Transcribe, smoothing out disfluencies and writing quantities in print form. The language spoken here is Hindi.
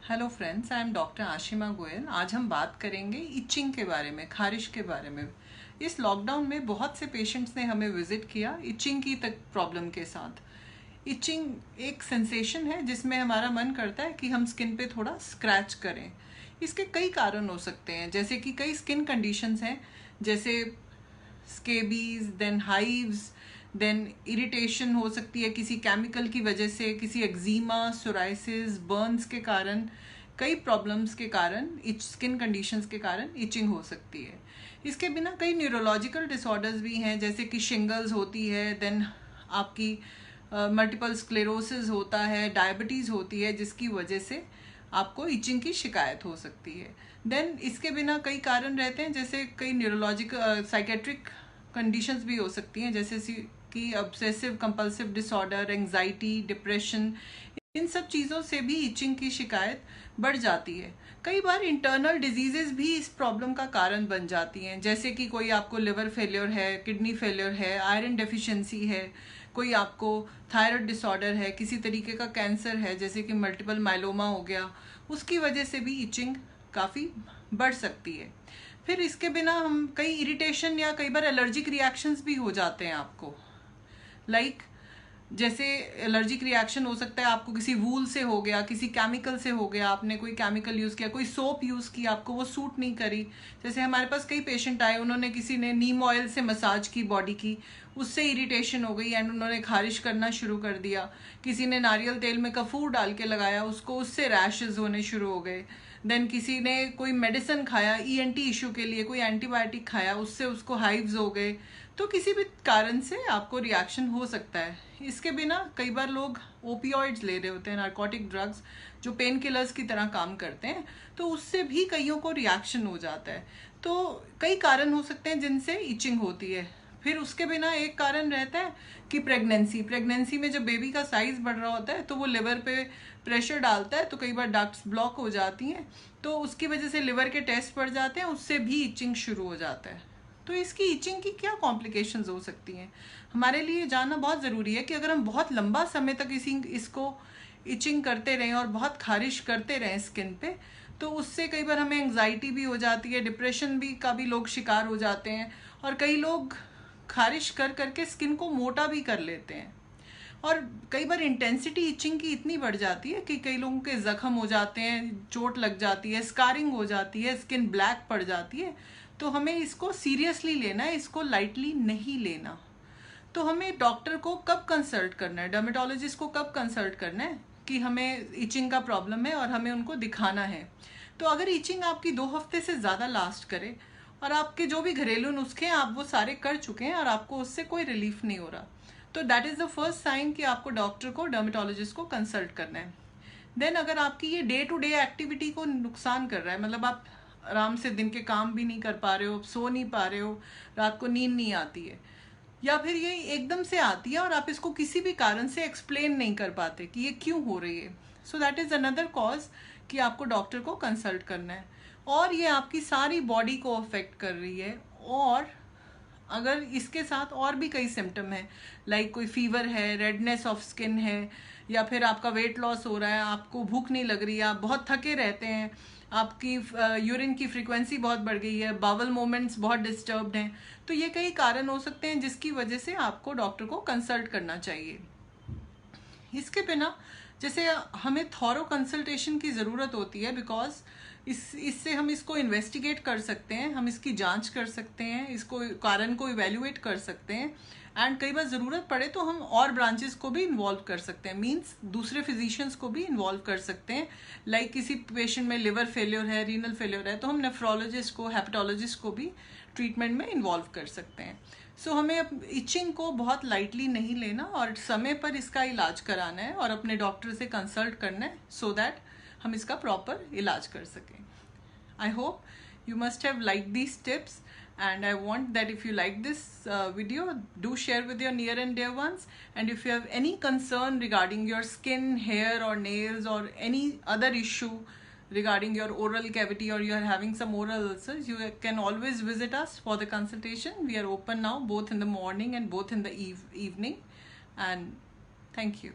Hello friends, I am doctor Ashima Goyal. आज हम बात करेंगे इचिंग के बारे में, खारिश के बारे में। इस लॉकडाउन में बहुत से पेशेंट्स ने हमें विजिट किया इचिंग की तक प्रॉब्लम के साथ। इचिंग एक सेंसेशन है जिसमें हमारा मन करता है कि हम स्किन पे थोड़ा स्क्रैच करें। इसके कई कारण हो सकते हैं, जैसे कि कई स्किन कंडीशंस हैं, जैसे scabies, then hives, then irritation हो सकती है किसी केमिकल की वजह से, किसी एक्जीमा, सोराइसिस, बर्न्स के कारण, कई प्रॉब्लम्स के कारण, स्किन कंडीशंस के कारण इचिंग हो सकती है। इसके बिना कई न्यूरोलॉजिकल डिसऑर्डर्स भी हैं, जैसे कि शिंगल्स होती है, देन आपकी मल्टीपल स्क्लेरोसिस होता है, डायबिटीज़ होती है, जिसकी वजह से आपको इचिंग की शिकायत हो सकती है। देन इसके बिना कई कारण रहते हैं, जैसे कई न्यूरोलॉजिकल साइकेट्रिक कंडीशंस भी हो सकती हैं, जैसे कि obsessive compulsive disorder, anxiety, depression. इन सब चीज़ों से भी इचिंग की शिकायत बढ़ जाती है। कई बार इंटरनल डिजीजेस भी इस प्रॉब्लम का कारण बन जाती हैं, जैसे कि कोई आपको लिवर फेलियर है, किडनी फेलियर है, आयरन डेफिशिएंसी है, कोई आपको थायराइड डिसऑर्डर है, किसी तरीके का कैंसर है, जैसे कि मल्टीपल माइलोमा हो गया, उसकी वजह से भी इचिंग काफ़ी बढ़ सकती है। फिर इसके बिना हम कई इरिटेशन या कई बार एलर्जिक रिएक्शंस भी हो जाते हैं आपको। लाइक जैसे एलर्जिक रिएक्शन हो सकता है आपको किसी वूल से हो गया, किसी केमिकल से हो गया, आपने कोई केमिकल यूज़ किया, कोई सोप यूज़ की, आपको वो सूट नहीं करी। जैसे हमारे पास कई पेशेंट आए, उन्होंने किसी ने नीम ऑयल से मसाज की बॉडी की, उससे इरिटेशन हो गई एंड उन्होंने खारिश करना शुरू कर दिया। किसी ने नारियल तेल में कपूर डाल के लगाया, उसको उससे रैशेज होने शुरू हो गए। देन किसी ने कोई मेडिसिन खाया ईएनटी इशू के लिए, कोई एंटीबायोटिक खाया, उससे उसको हाइव्स हो गए। तो किसी भी कारण से आपको रिएक्शन हो सकता है। इसके बिना कई बार लोग ओपियोइड्स ले रहे होते हैं, नार्कोटिक ड्रग्स, जो पेन किलर्स की तरह काम करते हैं, तो उससे भी कईयों को रिएक्शन हो जाता है। तो कई कारण हो सकते हैं जिनसे इचिंग होती है। फिर उसके बिना एक कारण रहता है कि प्रेगनेंसी में जब बेबी का साइज बढ़ रहा होता है तो वो लिवर पे प्रेशर डालता है, तो कई बार डक्ट्स ब्लॉक हो जाती हैं, तो उसकी वजह से लिवर के टेस्ट बढ़ जाते हैं, उससे भी इचिंग शुरू हो जाता है। तो इसकी इचिंग की क्या कॉम्प्लिकेशंस हो सकती हैं, हमारे लिए जानना बहुत ज़रूरी है कि अगर हम बहुत लंबा समय तक इसको इचिंग करते रहें और बहुत खारिश करते रहें स्किन पे, तो उससे कई बार हमें एंग्जाइटी भी हो जाती है, डिप्रेशन भी का भी लोग शिकार हो जाते हैं, और कई लोग खारिश कर करके स्किन को मोटा भी कर लेते हैं। और कई बार इंटेंसिटी इचिंग की इतनी बढ़ जाती है कि कई लोगों के जख्म हो जाते हैं, चोट लग जाती है, स्कारिंग हो जाती है, स्किन ब्लैक पड़ जाती है। तो हमें इसको सीरियसली लेना है, इसको लाइटली नहीं लेना। तो हमें डॉक्टर को कब कंसल्ट करना है, डर्मेटोलॉजिस्ट को कब कंसल्ट करना है कि हमें इचिंग का प्रॉब्लम है और हमें उनको दिखाना है। तो अगर इचिंग आपकी 2 हफ्ते से ज़्यादा लास्ट करे और आपके जो भी घरेलू नुस्खे हैं आप वो सारे कर चुके हैं और आपको उससे कोई रिलीफ नहीं हो रहा, तो that is the first sign कि आपको डॉक्टर को, डर्मेटोलॉजिस्ट को कंसल्ट करना है। देन अगर आपकी ये डे टू डे एक्टिविटी को नुकसान कर रहा है, मतलब आप आराम से दिन के काम भी नहीं कर पा रहे हो, सो नहीं पा रहे हो, रात को नींद नहीं आती है, या फिर ये एकदम से आती है और आप इसको किसी भी कारण से एक्सप्लेन नहीं कर पाते कि ये क्यों हो रही है, so that is another cause कि आपको डॉक्टर को कंसल्ट करना है। और ये आपकी सारी बॉडी को अफेक्ट कर रही है, और अगर इसके साथ और भी कई सिम्टम हैं, लाइक कोई फीवर है, रेडनेस ऑफ स्किन है, या फिर आपका वेट लॉस हो रहा है, आपको भूख नहीं लग रही है, आप बहुत थके रहते हैं, आपकी यूरिन की फ्रीक्वेंसी बहुत बढ़ गई है, बावल मोमेंट्स बहुत डिस्टर्ब्ड हैं, तो ये कई कारण हो सकते हैं जिसकी वजह से आपको डॉक्टर को कंसल्ट करना चाहिए। इसके बिना जैसे हमें थॉरो कंसल्टेशन की ज़रूरत होती है, बिकॉज इससे हम इसको इन्वेस्टिगेट कर सकते हैं, हम इसकी जांच कर सकते हैं, इसको कारण को इवेल्युएट कर सकते हैं, एंड कई बार ज़रूरत पड़े तो हम और ब्रांचेस को भी इन्वॉल्व कर सकते हैं, मींस दूसरे फिजिशियंस को भी इन्वॉल्व कर सकते हैं। लाइक किसी पेशेंट में लिवर फेलियर है, रीनल फेलियर है, तो हम नेफ्रोलॉजिस्ट को, हेपेटोलॉजिस्ट को भी ट्रीटमेंट में इन्वॉल्व कर सकते हैं। सो हमें इचिंग को बहुत लाइटली नहीं लेना और समय पर इसका इलाज कराना है और अपने डॉक्टर से कंसल्ट करना है, सो दैट हम इसका प्रॉपर इलाज कर सकें। I hope you must have liked these tips, and I want that if you like this video, do share with your near and dear ones. And if you have any concern regarding your skin, hair or nails, or any other issue regarding your oral cavity, or you are having some oral ulcers, you can always visit us for the consultation. We are open now both in the morning and both in the evening. And thank you.